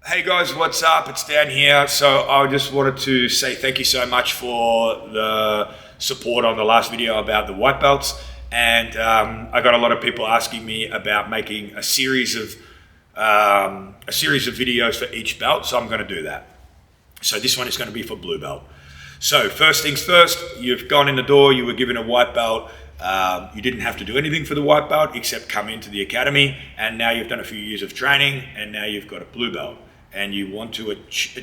Hey guys, what's up? It's Dan here. So I just wanted to say thank you so much for the support on the last video about the white belts. And I got a lot of people asking me about making a series of videos for each belt. So I'm going to do that. So this one is going to be for blue belt. So first things first, you've gone in the door, you were given a white belt. You didn't have to do anything for the white belt except come into the academy, and now you've done a few years of training, and now you've got a blue belt, and you want to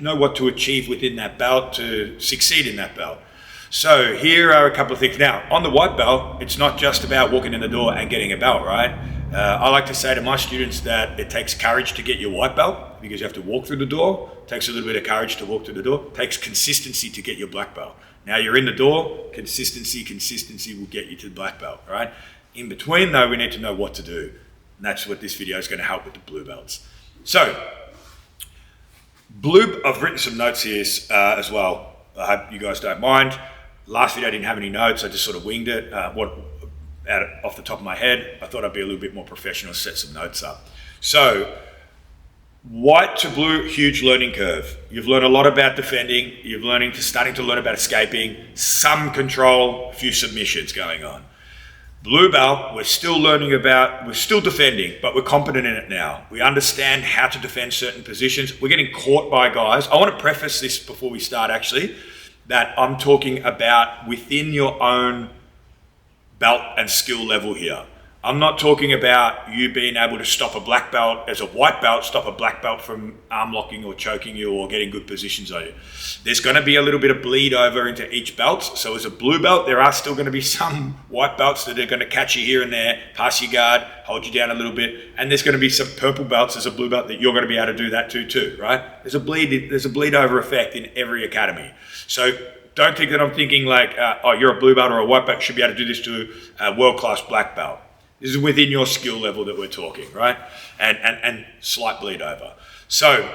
know what to achieve within that belt to succeed in that belt. So here are a couple of things. Now, on the white belt, it's not just about walking in the door and getting a belt, right? I like to say to my students that it takes courage to get your white belt because you have to walk through the door. It takes a little bit of courage to walk through the door. It takes consistency to get your black belt. Now you're in the door, consistency will get you to the black belt, right? In between though, we need to know what to do. And that's what this video is going to help with the blue belts. So, I've written some notes here as well. I hope you guys don't mind. Last video I didn't have any notes, I just sort of winged it. Off the top of my head, I thought I'd be a little bit more professional, set some notes up. So, white to blue, huge learning curve. You've learned a lot about defending, starting to learn about escaping, some control, a few submissions going on. Blue belt, we're still defending, but we're competent in it now. We understand how to defend certain positions. We're getting caught by guys. I want to preface this before we start actually, that I'm talking about within your own belt and skill level here. I'm not talking about you being able to stop a black belt as a white belt, stop a black belt from arm locking or choking you or getting good positions on you. There's going to be a little bit of bleed over into each belt. So as a blue belt, there are still going to be some white belts that are going to catch you here and there, pass your guard, hold you down a little bit. And there's going to be some purple belts as a blue belt that you're going to be able to do that too, right? There's a bleed over effect in every academy. So don't think that I'm thinking like, oh, you're a blue belt or a white belt, you should be able to do this to a world-class black belt. This is within your skill level that we're talking, right? And slight bleed over. So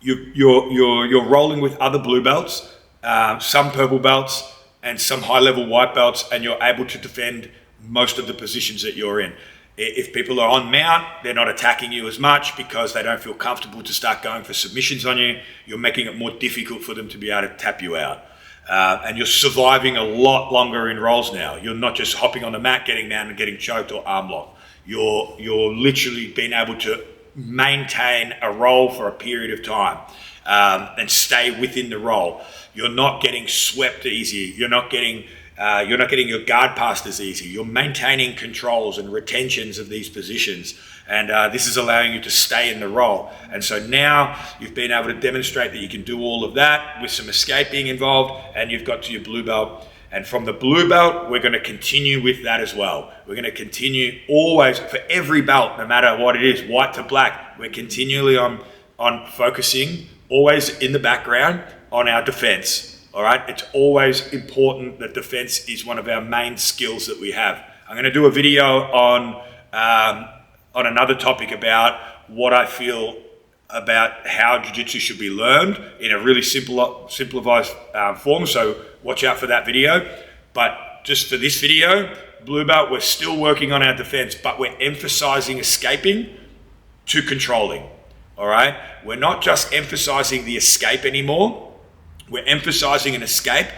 you're rolling with other blue belts, some purple belts, and some high-level white belts, and you're able to defend most of the positions that you're in. If people are on mount, they're not attacking you as much because they don't feel comfortable to start going for submissions on you. You're making it more difficult for them to be able to tap you out. And you're surviving a lot longer in rolls now. You're not just hopping on the mat, getting down and getting choked or arm locked. You're literally being able to maintain a roll for a period of time and stay within the roll. You're not getting swept easy. You're not getting your guard passed as easy. You're maintaining controls and retentions of these positions. And this is allowing you to stay in the roll. And so now you've been able to demonstrate that you can do all of that with some escaping involved, and you've got to your blue belt. And from the blue belt, we're going to continue with that as well. We're going to continue always, for every belt, no matter what it is, white to black, we're continually on focusing, always in the background, on our defense. All right, it's always important that defense is one of our main skills that we have. I'm going to do a video on another topic about what I feel about how jiu-jitsu should be learned in a really simplified form. So watch out for that video. But just for this video, blue belt, we're still working on our defense, but we're emphasizing escaping to controlling. All right, we're not just emphasizing the escape anymore. We're emphasizing an escape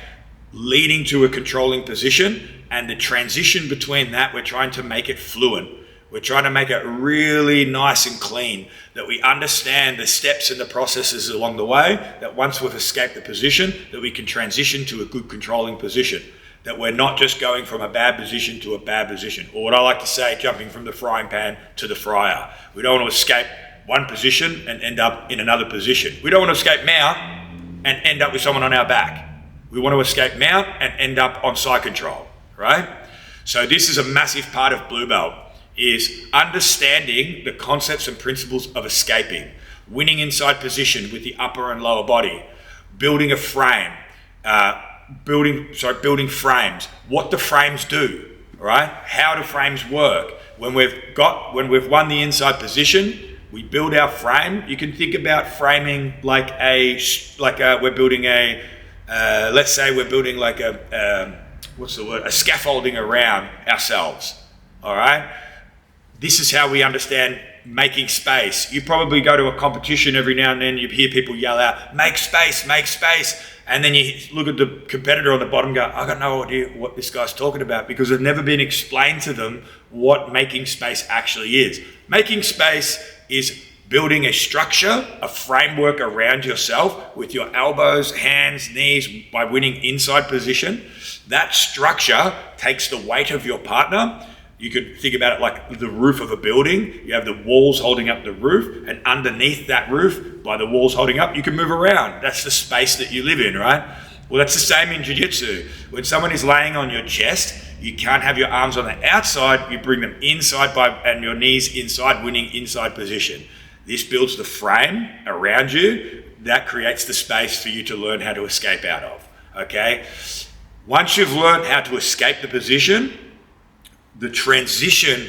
leading to a controlling position, and the transition between that, we're trying to make it fluent. We're trying to make it really nice and clean, that we understand the steps and the processes along the way, that once we've escaped the position, that we can transition to a good controlling position, that we're not just going from a bad position to a bad position, or what I like to say, jumping from the frying pan to the fryer. We don't want to escape one position and end up in another position. We don't want to escape mount and end up with someone on our back. We want to escape mount and end up on side control, right? So this is a massive part of blue belt, is understanding the concepts and principles of escaping, winning inside position with the upper and lower body, building a frame, building frames, what the frames do, right? How do frames work? When we've won the inside position, we build our frame. You can think about framing like we're building a, let's say we're building like a scaffolding around ourselves, all right? This is how we understand making space. You probably go to a competition every now and then, you hear people yell out, make space, make space. And then you look at the competitor on the bottom and go, I got no idea what this guy's talking about, because it's never been explained to them what making space actually is. Making space is building a structure, a framework around yourself with your elbows, hands, knees, by winning inside position. That structure takes the weight of your partner. You could think about it like the roof of a building. You have the walls holding up the roof, and underneath that roof, by the walls holding up, you can move around. That's the space that you live in, right? Well, that's the same in jiu-jitsu. When someone is laying on your chest, you can't have your arms on the outside. You bring them inside and your knees inside, winning inside position. This builds the frame around you. That creates the space for you to learn how to escape out of, okay? Once you've learned how to escape the position, the transition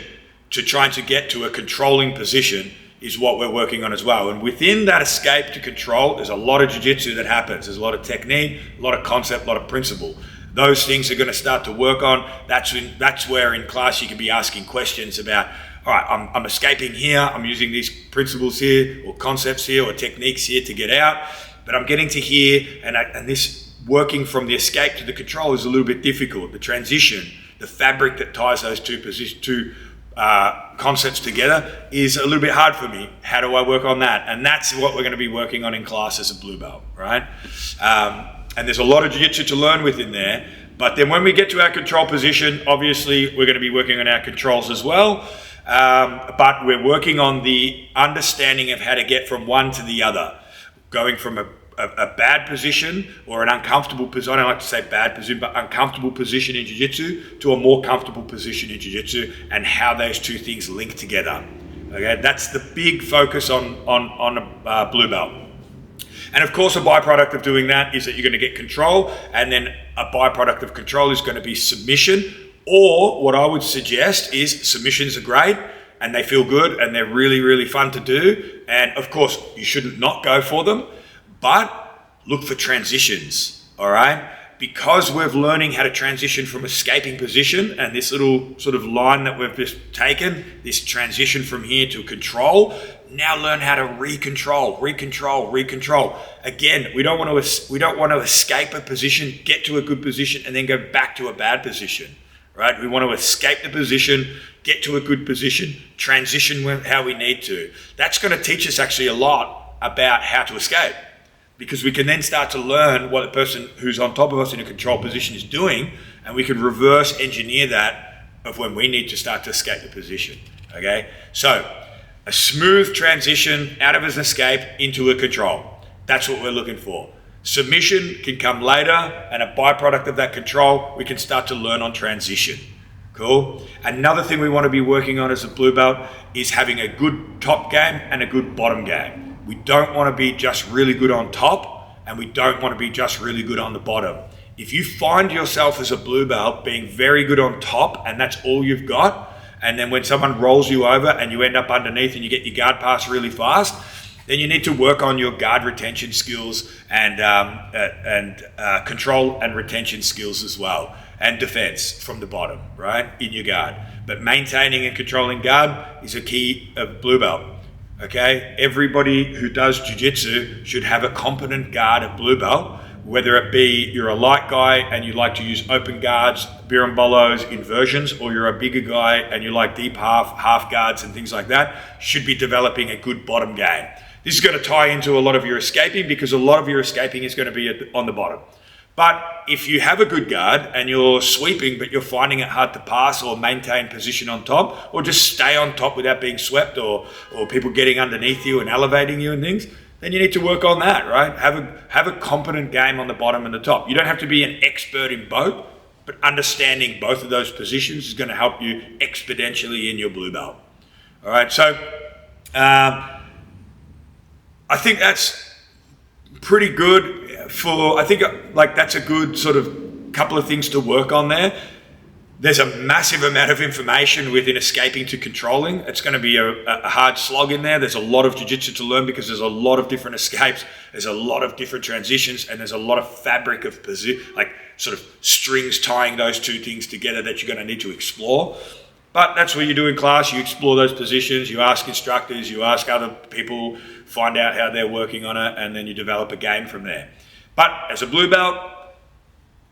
to trying to get to a controlling position is what we're working on as well. And within that escape to control, there's a lot of jiu-jitsu that happens. There's a lot of technique, a lot of concept, a lot of principle. Those things are going to start to work on. That's where in class you can be asking questions about, all right, I'm escaping here, I'm using these principles here, or concepts here, or techniques here to get out, but I'm getting to here, and this working from the escape to the control is a little bit difficult. The transition, the fabric that ties those two concepts together is a little bit hard for me. How do I work on that? And that's what we're going to be working on in class as a blue belt, right? And there's a lot of jiu-jitsu to learn within there. But then when we get to our control position, obviously we're going to be working on our controls as well. But we're working on the understanding of how to get from one to the other, going from a bad position or an uncomfortable position, I don't like to say bad position, but uncomfortable position in jiu-jitsu to a more comfortable position in jiu-jitsu, and how those two things link together. Okay, that's the big focus on a blue belt. And of course, a byproduct of doing that is that you're going to get control, and then a byproduct of control is going to be submission, or what I would suggest is submissions are great and they feel good and they're really, really fun to do. And of course, you shouldn't not go for them, but look for transitions, all right? Because we're learning how to transition from escaping position, and this little sort of line that we've just taken, this transition from here to control, now learn how to recontrol. Again, we don't want to escape a position, get to a good position, and then go back to a bad position, right? We want to escape the position, get to a good position, transition how we need to. That's going to teach us actually a lot about how to escape, because we can then start to learn what the person who's on top of us in a control position is doing, and we can reverse engineer that of when we need to start to escape the position, okay? So a smooth transition out of an escape into a control. That's what we're looking for. Submission can come later, and a byproduct of that control, we can start to learn on transition. Cool. Another thing we want to be working on as a blue belt is having a good top game and a good bottom game. We don't want to be just really good on top, and we don't want to be just really good on the bottom. If you find yourself as a blue belt being very good on top and that's all you've got, and then when someone rolls you over and you end up underneath and you get your guard pass really fast, then you need to work on your guard retention skills and control and retention skills as well, and defense from the bottom, right, in your guard. But maintaining and controlling guard is a key of blue belt. Okay, everybody who does jiu-jitsu should have a competent guard at blue belt, whether it be you're a light guy and you like to use open guards, birimbolos, inversions, or you're a bigger guy and you like deep half guards and things like that, should be developing a good bottom game. This is going to tie into a lot of your escaping, because a lot of your escaping is going to be on the bottom. But if you have a good guard and you're sweeping, but you're finding it hard to pass or maintain position on top, or just stay on top without being swept, or people getting underneath you and elevating you and things, then you need to work on that, right? Have a competent game on the bottom and the top. You don't have to be an expert in both, but understanding both of those positions is going to help you exponentially in your blue belt. All right, so I think that's pretty good. That's a good sort of couple of things to work on there. There's a massive amount of information within escaping to controlling. It's going to be a hard slog in there. There's a lot of jiu-jitsu to learn, because there's a lot of different escapes. There's a lot of different transitions, and there's a lot of fabric of sort of strings tying those two things together that you're going to need to explore. But that's what you do in class. You explore those positions, you ask instructors, you ask other people, find out how they're working on it, and then you develop a game from there. But as a blue belt,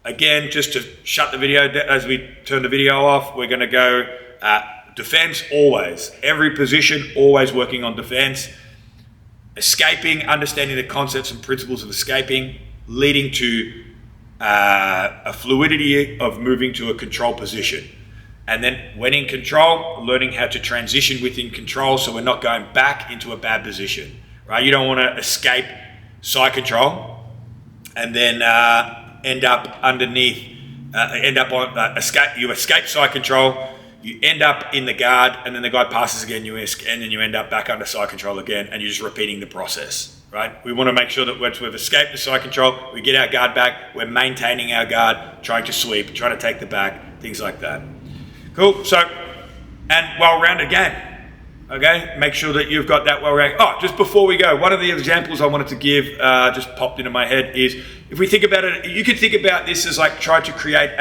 again, just to shut the video, as we turn the video off, we're gonna go defense always. Every position, always working on defense. Escaping, understanding the concepts and principles of escaping, leading to a fluidity of moving to a control position. And then when in control, learning how to transition within control so we're not going back into a bad position, right? You don't want to escape side control and then end up underneath, you escape side control, you end up in the guard, and then the guy passes again, and then you end up back under side control again, and you're just repeating the process, right? We want to make sure that once we've escaped the side control, we get our guard back, we're maintaining our guard, trying to sweep, trying to take the back, things like that. Cool, so, and well-rounded game, okay? Make sure that you've got that well-rounded. Oh, just before we go, one of the examples I wanted to give, just popped into my head, is if we think about it, you could think about this as like trying to create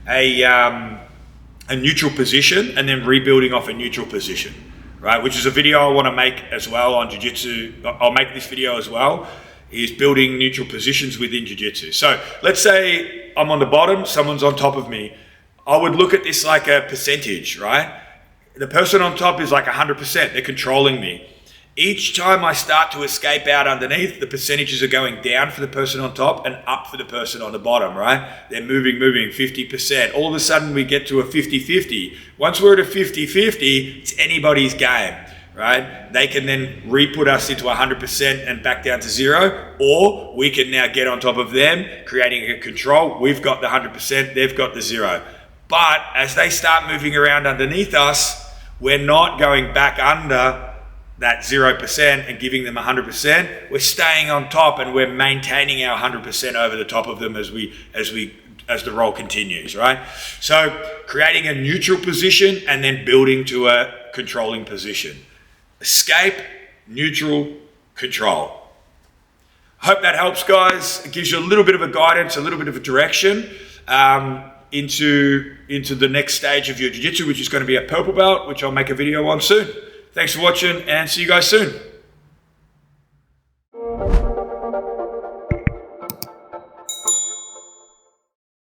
a neutral position and then rebuilding off a neutral position, right? Which is a video I want to make as well on Jiu-Jitsu. I'll make this video as well, is building neutral positions within Jiu-Jitsu. So let's say I'm on the bottom, someone's on top of me. I would look at this like a percentage, right? The person on top is like 100%, they're controlling me. Each time I start to escape out underneath, the percentages are going down for the person on top and up for the person on the bottom, right? They're moving, 50%. All of a sudden we get to a 50-50. Once we're at a 50-50, it's anybody's game, right? They can then re-put us into 100% and back down to 0, or we can now get on top of them, creating a control. We've got the 100%, they've got the 0. But as they start moving around underneath us, we're not going back under that 0% and giving them 100%. We're staying on top and we're maintaining our 100% over the top of them as the roll continues, right? So creating a neutral position and then building to a controlling position. Escape, neutral, control. Hope that helps, guys. It gives you a little bit of a guidance, a little bit of a direction into the next stage of your jiu-jitsu, which is going to be a purple belt, which I'll make a video on soon. Thanks for watching and see you guys soon.